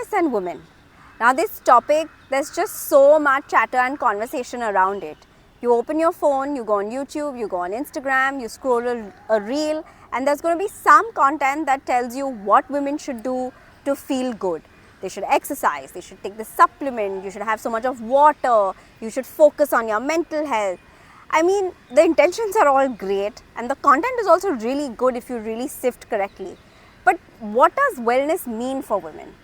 wellness and women. Now this topic, there's just so much chatter and conversation around it. You open your phone, you go on YouTube, you go on Instagram, you scroll a reel, and there's going to be some content that tells you what women should do to feel good. They should exercise, they should take the supplement, you should have so much of water, you should focus on your mental health. I mean, the intentions are all great and the content is also really good if you really sift correctly. But what does wellness mean for women?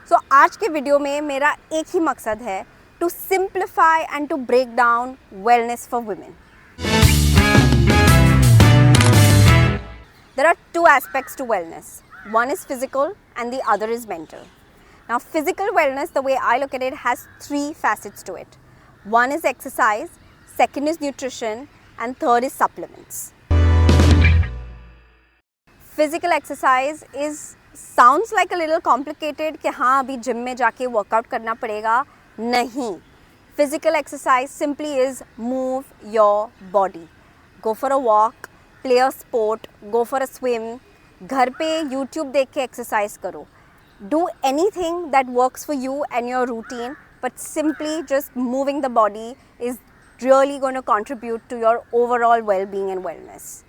So आज के video में मेरा एक ही मकसद है to simplify and to break down wellness for women. There are two aspects to wellness. One is physical and the other is mental. Now physical wellness, the way I look at it, has three facets to it. One is exercise, second is nutrition, and third is supplements. Physical exercise sounds like a little complicated कि हाँ अभी gym में जाके workout करना पड़ेगा. नहीं. Physical exercise simply is move your body. Go for a walk, play a sport, go for a swim. घर पे YouTube देख के exercise करो. Do anything that works for you and your routine, but simply just moving the body is really going to contribute to your overall well-being and wellness.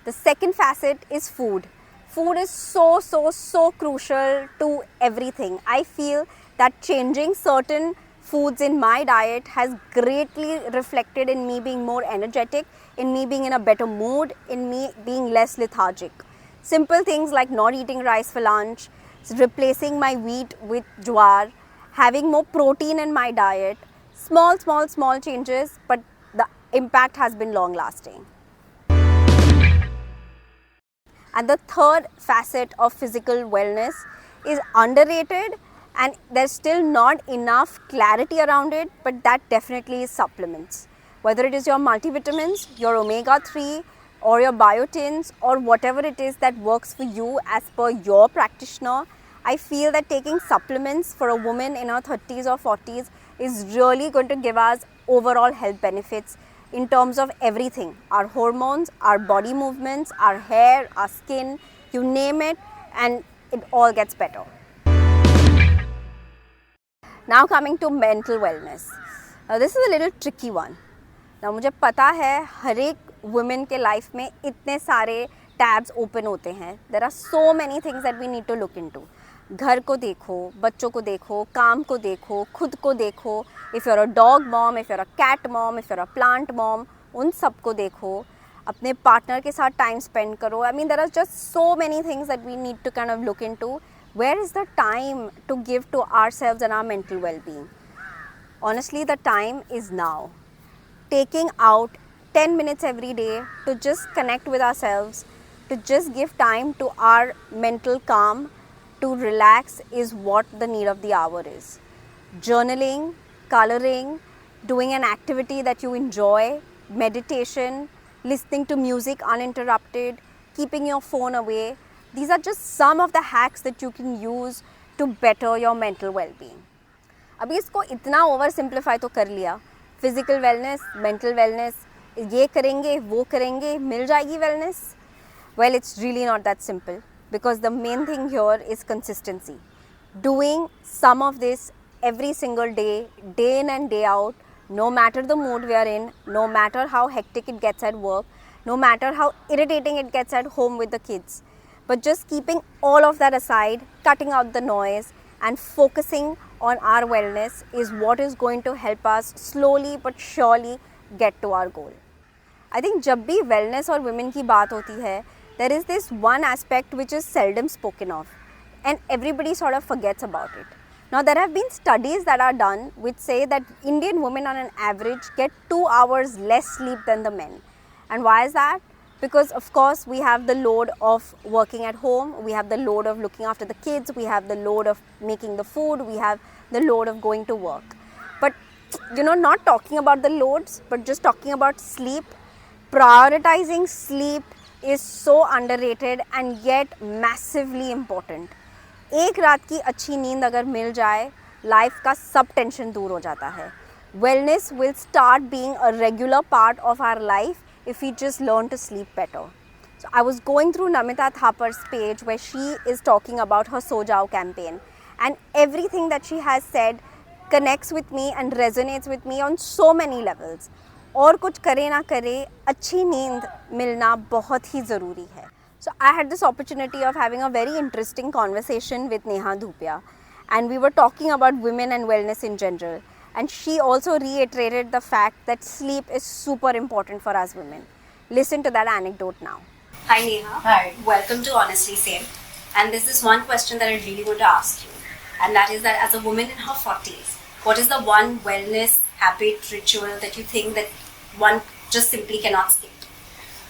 The second facet is food. Food is so crucial to everything. I feel that changing certain foods in my diet has greatly reflected in me being more energetic, in me being in a better mood, in me being less lethargic. Simple things like not eating rice for lunch, replacing my wheat with jowar, having more protein in my diet. Small changes, but the impact has been long lasting. And the third facet of physical wellness is underrated and there's still not enough clarity around it, but that definitely is supplements. Whether it is your multivitamins, your omega-3 or your biotins or whatever it is that works for you as per your practitioner, I feel that taking supplements for a woman in her 30s or 40s is really going to give us overall health benefits in terms of everything, our hormones, our body movements, our hair, our skin, you name it, and it all gets better. Now coming to mental wellness. Now this is a little tricky one. Now मुझे पता है हर एक women के life में इतने सारे tabs open होते हैं. There are so many things that we need to look into. घर को देखो, बच्चों को देखो, काम को देखो, खुद को देखो. If you're a dog mom, if you're a cat mom, if you're a plant mom, उन सब को देखो. अपने partner के साथ time spend करो. I mean, there are just so many things that we need to kind of look into. Where is the time to give to ourselves and our mental well-being? Honestly, the time is now. Taking out 10 minutes every day to just connect with ourselves, to just give time to our mental calm, to relax is what the need of the hour is. Journaling, coloring, doing an activity that you enjoy, meditation, listening to music uninterrupted, keeping your phone away. These are just some of the hacks that you can use to better your mental well-being. अभी इसको इतना over simplify तो कर लिया. Physical wellness, mental wellness, ये करेंगे, वो करेंगे, मिल जाएगी wellness. Well, it's really not that simple. Because the main thing here is consistency. Doing some of this every single day, day in and day out, no matter the mood we are in, no matter how hectic it gets at work, no matter how irritating it gets at home with the kids. But just keeping all of that aside, cutting out the noise and focusing on our wellness is what is going to help us slowly but surely get to our goal. I think जब भी wellness और women की बात होती है, there is this one aspect which is seldom spoken of and everybody sort of forgets about it. Now there have been studies that are done which say that Indian women on an average get 2 hours less sleep than the men. And why is that? Because of course we have the load of working at home, we have the load of looking after the kids, we have the load of making the food, we have the load of going to work. But not talking about the loads, but just talking about sleep, prioritizing sleep is so underrated and yet massively important. एक रात की अच्छी नींद अगर मिल जाए, life का सब tension दूर हो जाता है. Wellness will start being a regular part of our life if we just learn to sleep better. So I was going through Namita Thapar's page where she is talking about her So Jao campaign, and everything that she has said connects with me and resonates with me on so many levels. और कुछ करे ना करे, अच्छी नींद मिलना बहुत ही ज़रूरी है. So I had this opportunity of having a very interesting conversation with Neha Dhupia, and we were talking about women and wellness in general. And she also reiterated the fact that sleep is super important for us women. Listen to that anecdote now. Hi Neha. Hi. Welcome to Honestly Same. And this is one question that I really want to ask you. And that is that as a woman in her 40s, what is the one wellness habit, ritual that you think that one just simply cannot skip?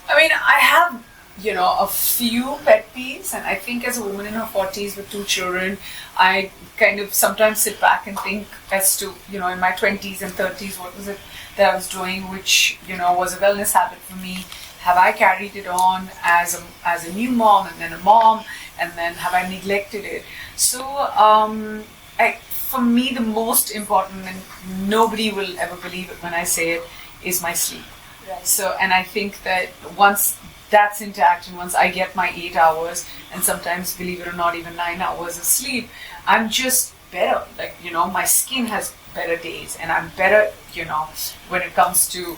I mean, I have, a few pet peeves, and I think as a woman in her 40s with 2 children, I kind of sometimes sit back and think as to, in my 20s and 30s, what was it that I was doing, which, was a wellness habit for me. Have I carried it on as a new mom and then a mom, and then have I neglected it? So, for me, the most important, and nobody will ever believe it when I say it, is my sleep. Right. So, and I think that once that's intact and once I get my 8 hours, and sometimes, believe it or not, even 9 hours of sleep, I'm just better. Like, my skin has better days, and I'm better, when it comes to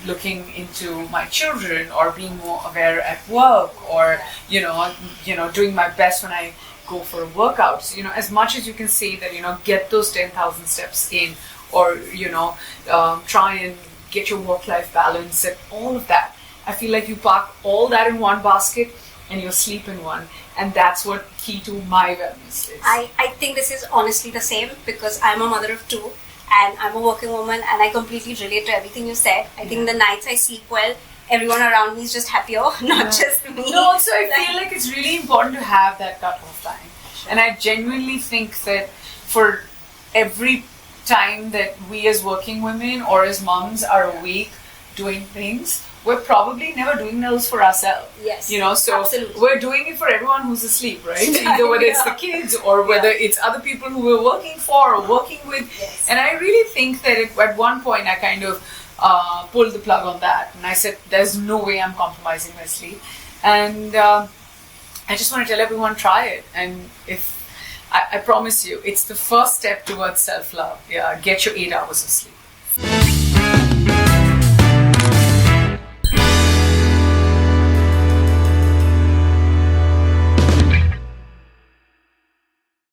looking into my children or being more aware at work, or, doing my best when I go for a workout. So, as much as you can say that, get those 10,000 steps in, or, try and get your work-life balance and all of that. I feel like you park all that in one basket and your sleep in one. And that's what key to my wellness is. I think this is honestly the same, because I'm a mother of 2 and I'm a working woman, and I completely relate to everything you said. I think the nights I sleep well, everyone around me is just happier, not just me. No, also I feel like it's really important to have that cut-off time. Sure. And I genuinely think that for every time that we as working women or as moms are awake doing things, we're probably never doing those for ourselves. Yes. So absolutely. We're doing it for everyone who's asleep, right? Either whether it's the kids or whether it's other people who we're working for or working with. Yes. And I really think that at one point I kind of pulled the plug on that, and I said, there's no way I'm compromising my sleep. And I just want to tell everyone, try it. And I promise you, it's the first step towards self-love. Yeah, get your 8 hours of sleep.